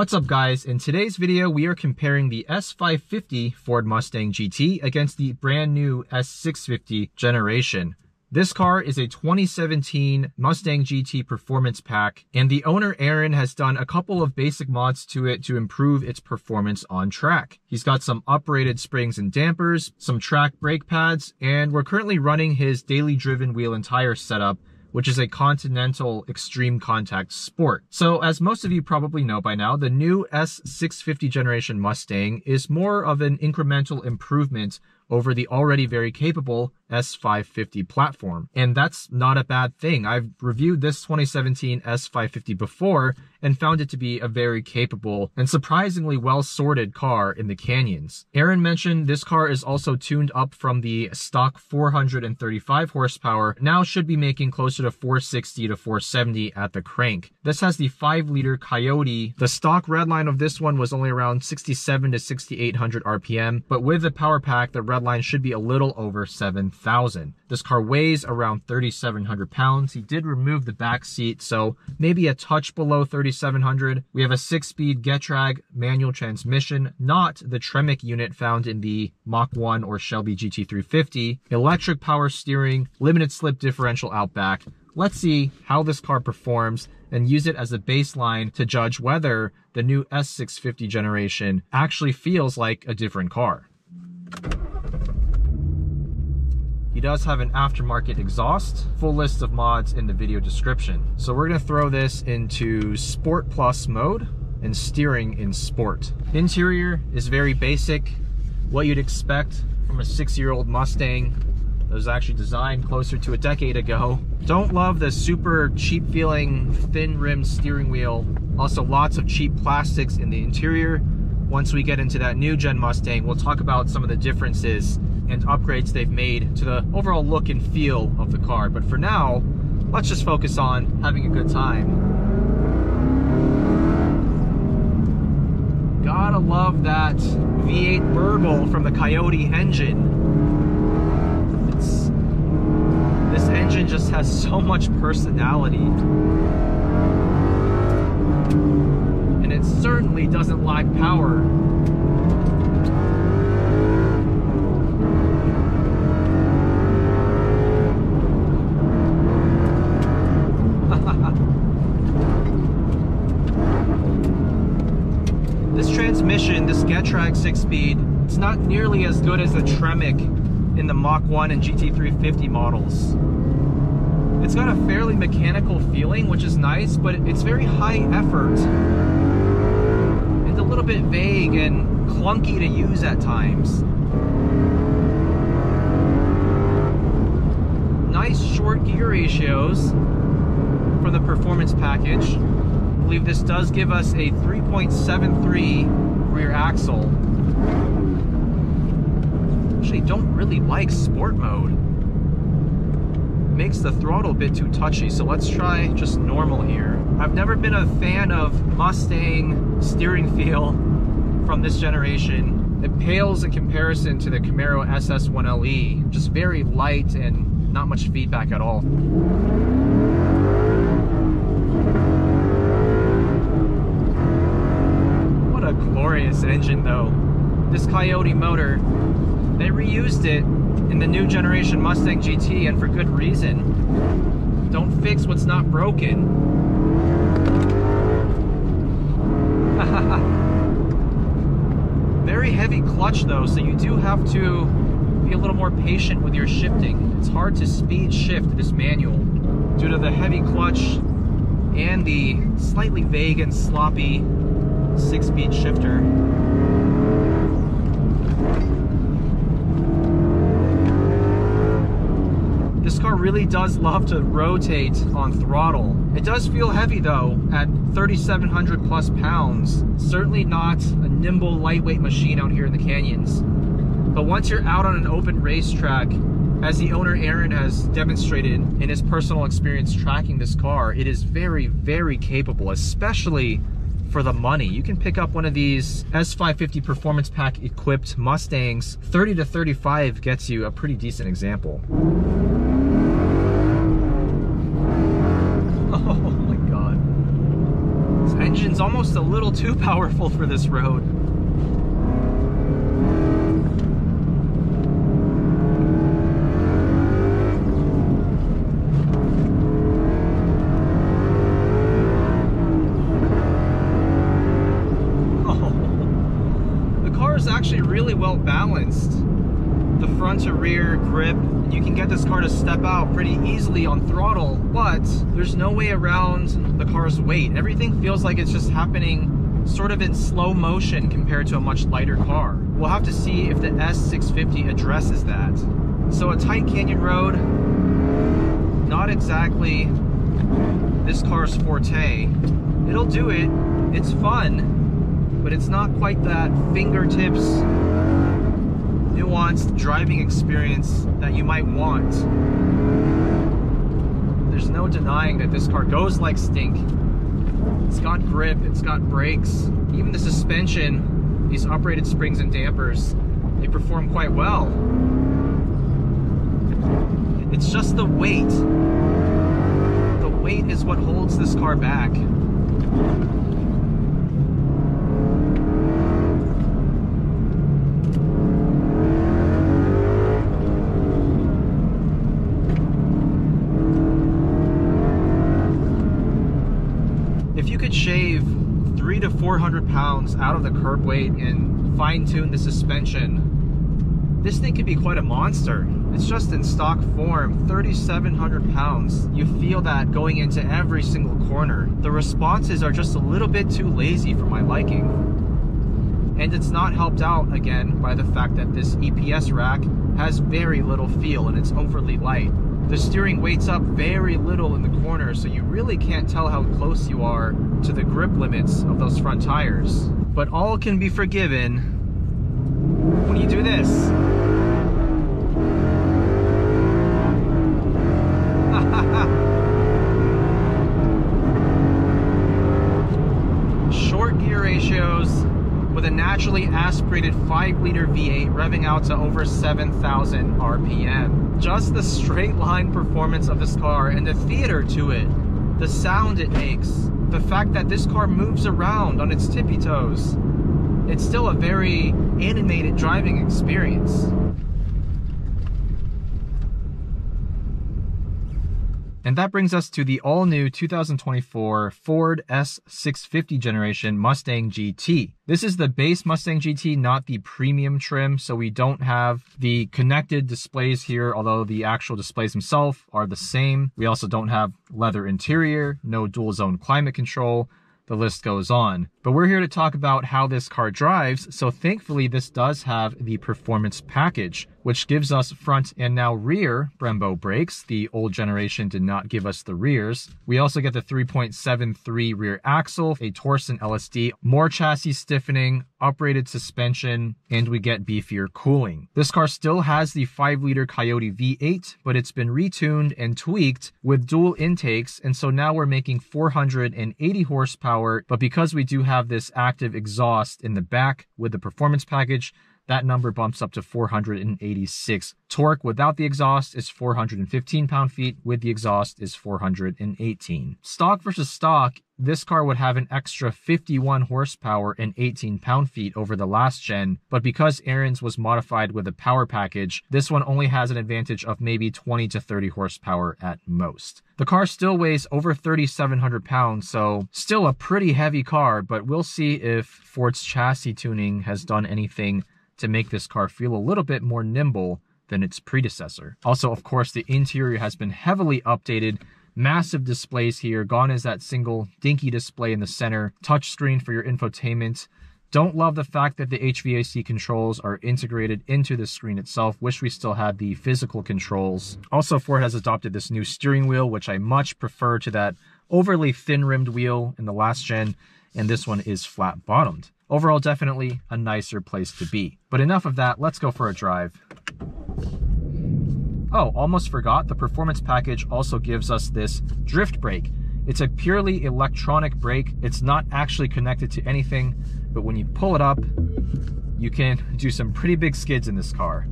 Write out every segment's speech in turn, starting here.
What's up guys, in today's video we are comparing the S550 Ford Mustang GT against the brand new S650 generation. This car is a 2017 Mustang GT Performance Pack, and the owner Aaron has done a couple of basic mods to it to improve its performance on track. He's got some uprated springs and dampers, some track brake pads, and we're currently running his daily driven wheel and tire setup, which is a Continental Extreme Contact Sport. So as most of you probably know by now, the new S650 generation Mustang is more of an incremental improvement over the already very capable S550 platform. And that's not a bad thing. I've reviewed this 2017 S550 before and found it to be a very capable and surprisingly well-sorted car in the canyons. Aaron mentioned this car is also tuned up from the stock 435 horsepower, now should be making closer to 460 to 470 at the crank. This has the 5-liter Coyote. The stock redline of this one was only around 67 to 6800 RPM, but with the power pack, the redline should be a little over 7,000. This car weighs around 3,700 pounds. He did remove the back seat, so maybe a touch below 3,700. We have a 6-speed Getrag manual transmission, not the Tremec unit found in the Mach 1 or Shelby GT350. Electric power steering, limited slip differential out back. Let's see how this car performs and use it as a baseline to judge whether the new S650 generation actually feels like a different car. He does have an aftermarket exhaust. Full list of mods in the video description. So we're gonna throw this into Sport Plus mode and steering in Sport. Interior is very basic, what you'd expect from a 6-year-old Mustang that was actually designed closer to a decade ago. Don't love the super cheap feeling thin rimmed steering wheel. Also lots of cheap plastics in the interior. Once we get into that new gen Mustang, we'll talk about some of the differences and upgrades they've made to the overall look and feel of the car. But for now, let's just focus on having a good time. Gotta love that V8 burble from the Coyote engine. This engine just has so much personality. And it certainly doesn't lack power. This transmission, this Getrag 6-speed, it's not nearly as good as the Tremec in the Mach 1 and GT350 models. It's got a fairly mechanical feeling, which is nice, but it's very high effort and a little bit vague and clunky to use at times. Nice short gear ratios from the performance package. I believe this does give us a 3.73 rear axle. Actually, don't really like sport mode. Makes the throttle a bit too touchy, so let's try just normal here. I've never been a fan of Mustang steering feel from this generation. It pales in comparison to the Camaro SS1LE, just very light and not much feedback at all. What a glorious engine though. This Coyote motor, they reused it in the new generation Mustang GT, and for good reason. Don't fix what's not broken. Very heavy clutch though, so you do have to be a little more patient with your shifting. It's hard to speed shift this manual due to the heavy clutch and the slightly vague and sloppy 6-speed shifter. This car really does love to rotate on throttle. It does feel heavy though, at 3,700 plus pounds. Certainly not a nimble, lightweight machine out here in the canyons. But once you're out on an open racetrack, as the owner Aaron has demonstrated in his personal experience tracking this car, it is very, very capable, especially for the money. You can pick up one of these S550 Performance Pack equipped Mustangs. 30 to 35 gets you a pretty decent example. Oh my God. This engine's almost a little too powerful for this road. Actually really well balanced. The front to rear grip, and you can get this car to step out pretty easily on throttle, but there's no way around the car's weight. Everything feels like it's just happening sort of in slow motion compared to a much lighter car. We'll have to see if the S650 addresses that. So a tight canyon road, not exactly this car's forte. It'll do it, it's fun, but it's not quite that fingertips nuanced driving experience that you might want. There's no denying that this car goes like stink. It's got grip, it's got brakes, even the suspension, these operated springs and dampers, they perform quite well. It's just the weight. The weight is what holds this car back. If you could shave 300 to 400 pounds out of the curb weight and fine-tune the suspension, this thing could be quite a monster. It's just in stock form, 3,700 pounds. You feel that going into every single corner. The responses are just a little bit too lazy for my liking. And it's not helped out, again, by the fact that this EPS rack has very little feel and it's overly light. The steering weights up very little in the corner, so you really can't tell how close you are to the grip limits of those front tires. But all can be forgiven when you do this. Short gear ratios with a naturally aspirated 5-liter V8 revving out to over 7,000 RPM. Just the straight line performance of this car and the theater to it, the sound it makes, the fact that this car moves around on its tippy toes, it's still a very animated driving experience. And that brings us to the all-new 2024 Ford S650 generation Mustang GT. This is the base Mustang GT, not the premium trim, so we don't have the connected displays here, although the actual displays themselves are the same. We also don't have leather interior, no dual zone climate control. The list goes on. But we're here to talk about how this car drives, so thankfully this does have the performance package, which gives us front and now rear Brembo brakes. The old generation did not give us the rears. We also get the 3.73 rear axle, a Torsen LSD, more chassis stiffening, uprated suspension, and we get beefier cooling. This car still has the 5-liter Coyote V8, but it's been retuned and tweaked with dual intakes, and so now we're making 480 horsepower, but because we do have this active exhaust in the back with the performance package, that number bumps up to 486. Torque without the exhaust is 415 pound-feet, with the exhaust is 418. Stock versus stock, this car would have an extra 51 horsepower and 18 pound-feet over the last gen, but because Aaron's was modified with a power package, this one only has an advantage of maybe 20 to 30 horsepower at most. The car still weighs over 3,700 pounds, so still a pretty heavy car, but we'll see if Ford's chassis tuning has done anything to make this car feel a little bit more nimble than its predecessor. Also, of course, the interior has been heavily updated. Massive displays here. Gone is that single dinky display in the center. Touchscreen for your infotainment. Don't love the fact that the HVAC controls are integrated into the screen itself. Wish we still had the physical controls. Also, Ford has adopted this new steering wheel, which I much prefer to that overly thin-rimmed wheel in the last gen, and this one is flat-bottomed. Overall, definitely a nicer place to be. But enough of that, let's go for a drive. Oh, almost forgot, the performance package also gives us this drift brake. It's a purely electronic brake. It's not actually connected to anything, but when you pull it up, you can do some pretty big skids in this car.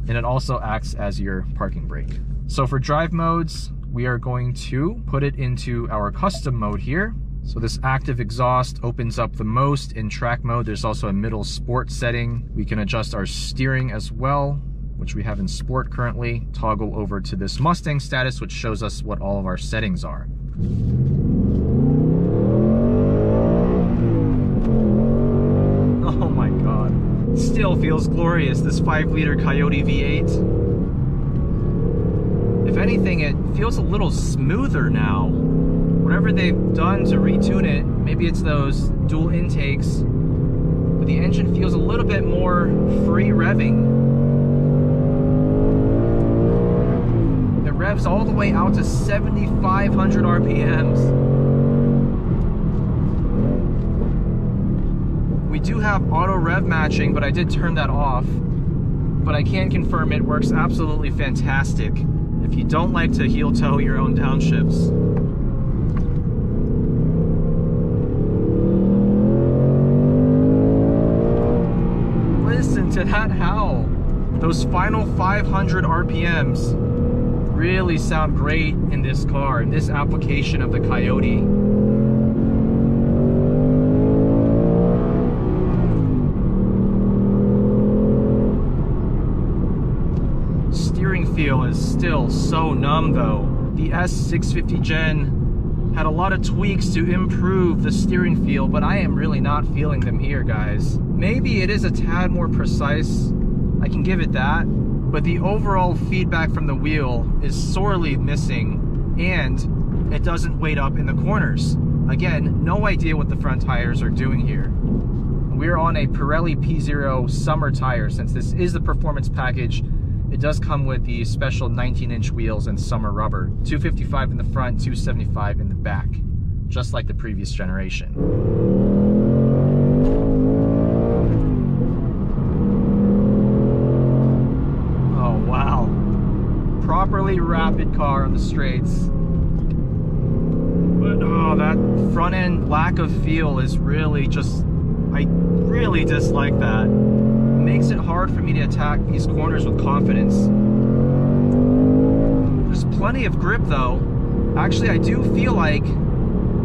And it also acts as your parking brake. So for drive modes, we are going to put it into our custom mode here. So this active exhaust opens up the most in track mode. There's also a middle sport setting. We can adjust our steering as well, which we have in sport currently. Toggle over to this Mustang status, which shows us what all of our settings are. Oh my God. Still feels glorious, this 5-liter Coyote V8. If anything, it feels a little smoother now. Whatever they've done to retune it, maybe it's those dual intakes, but the engine feels a little bit more free revving. It revs all the way out to 7,500 RPMs. We do have auto rev matching, but I did turn that off. But I can confirm it works absolutely fantastic if you don't like to heel toe your own downshifts. Listen to that howl. Those final 500 RPMs really sound great in this car, in this application of the Coyote. Steering feel is still so numb though. The S650 Gen had a lot of tweaks to improve the steering feel, but I am really not feeling them here, guys. Maybe it is a tad more precise, I can give it that, but the overall feedback from the wheel is sorely missing, and it doesn't weight up in the corners. Again, no idea what the front tires are doing here. We're on a Pirelli P0 summer tire. Since this is the performance package, it does come with the special 19-inch wheels and summer rubber. 255 in the front, 275 in the back, just like the previous generation. Oh wow, properly rapid car on the straights. But oh, that front end lack of feel is really just, I really dislike that. Makes it hard for me to attack these corners with confidence. There's plenty of grip though. Actually, I do feel like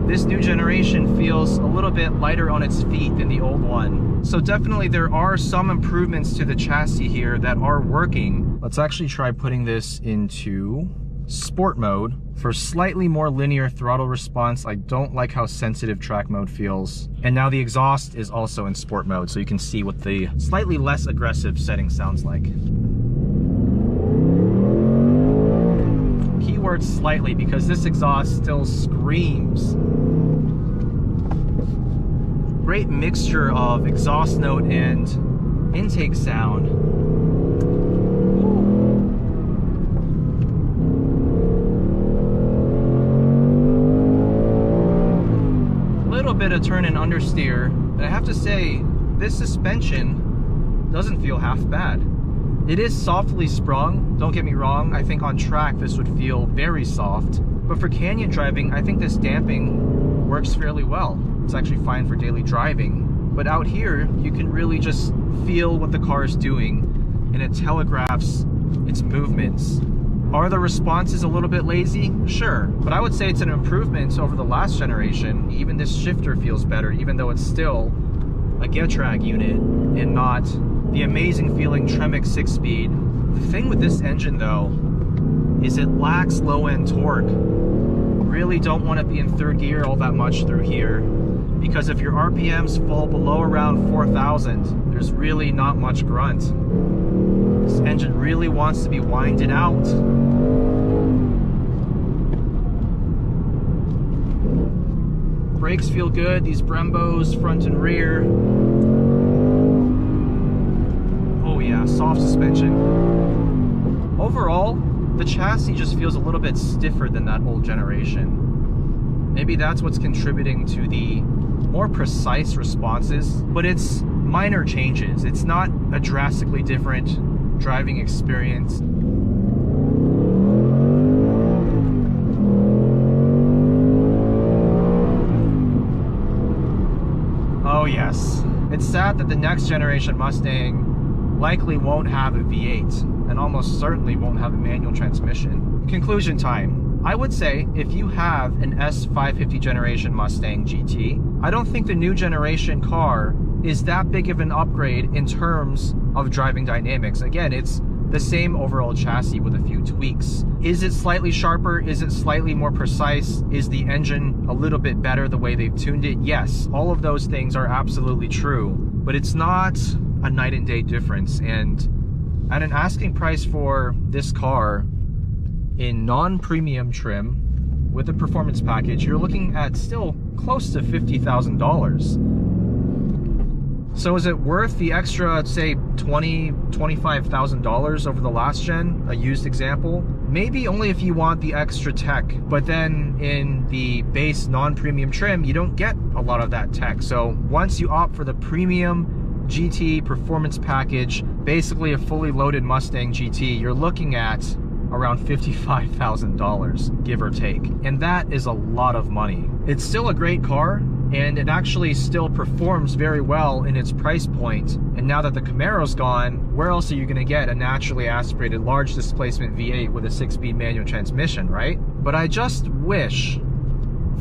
this new generation feels a little bit lighter on its feet than the old one. So definitely there are some improvements to the chassis here that are working. Let's actually try putting this into sport mode for slightly more linear throttle response. I don't like how sensitive track mode feels. And now the exhaust is also in sport mode, so you can see what the slightly less aggressive setting sounds like. Keyword slightly, because this exhaust still screams. Great mixture of exhaust note and intake sound. Bit of turn and understeer, and I have to say this suspension doesn't feel half bad. It is softly sprung, don't get me wrong. I think on track this would feel very soft, but for canyon driving I think this damping works fairly well. It's actually fine for daily driving, but out here you can really just feel what the car is doing, and it telegraphs its movements. Are the responses a little bit lazy? Sure, but I would say it's an improvement over the last generation. Even this shifter feels better, even though it's still a Getrag unit and not the amazing feeling Tremec 6-speed. The thing with this engine though is it lacks low-end torque. Really don't want to be in third gear all that much through here, because if your RPMs fall below around 4,000, there's really not much grunt. This engine really wants to be winded out. Brakes feel good, these Brembos front and rear. Oh yeah, soft suspension. Overall, the chassis just feels a little bit stiffer than that old generation. Maybe that's what's contributing to the more precise responses, but it's minor changes. It's not a drastically different driving experience. Oh yes, it's sad that the next generation Mustang likely won't have a V8 and almost certainly won't have a manual transmission. Conclusion time. I would say if you have an S550 generation Mustang GT, I don't think the new generation car is that big of an upgrade in terms of driving dynamics. Again, it's the same overall chassis with a few tweaks. Is it slightly sharper? Is it slightly more precise? Is the engine a little bit better the way they've tuned it? Yes, all of those things are absolutely true, but it's not a night and day difference. And at an asking price for this car in non-premium trim with a performance package, you're looking at still close to $50,000. So is it worth the extra, say, $25,000 over the last gen, a used example? Maybe only if you want the extra tech, but then in the base non-premium trim, you don't get a lot of that tech. So once you opt for the premium GT performance package, basically a fully loaded Mustang GT, you're looking at around $55,000, give or take. And that is a lot of money. It's still a great car, and it actually still performs very well in its price point. And now that the Camaro's gone, where else are you gonna get a naturally aspirated large displacement V8 with a 6-speed manual transmission, right? But I just wish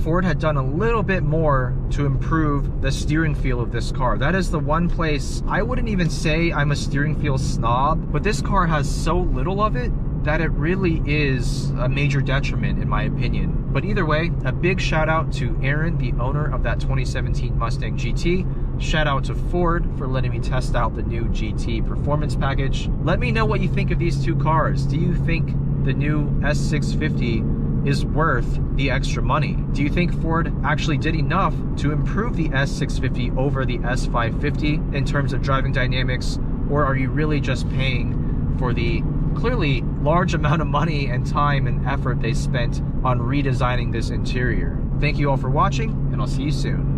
Ford had done a little bit more to improve the steering feel of this car. That is the one place, I wouldn't even say I'm a steering feel snob, but this car has so little of it that it really is a major detriment in my opinion. But either way, a big shout out to Aaron, the owner of that 2017 Mustang GT. Shout out to Ford for letting me test out the new GT performance package. Let me know what you think of these two cars. Do you think the new S650 is worth the extra money? Do you think Ford actually did enough to improve the S650 over the S550 in terms of driving dynamics? Or are you really just paying for the clearly large amount of money and time and effort they spent on redesigning this interior? Thank you all for watching, and I'll see you soon.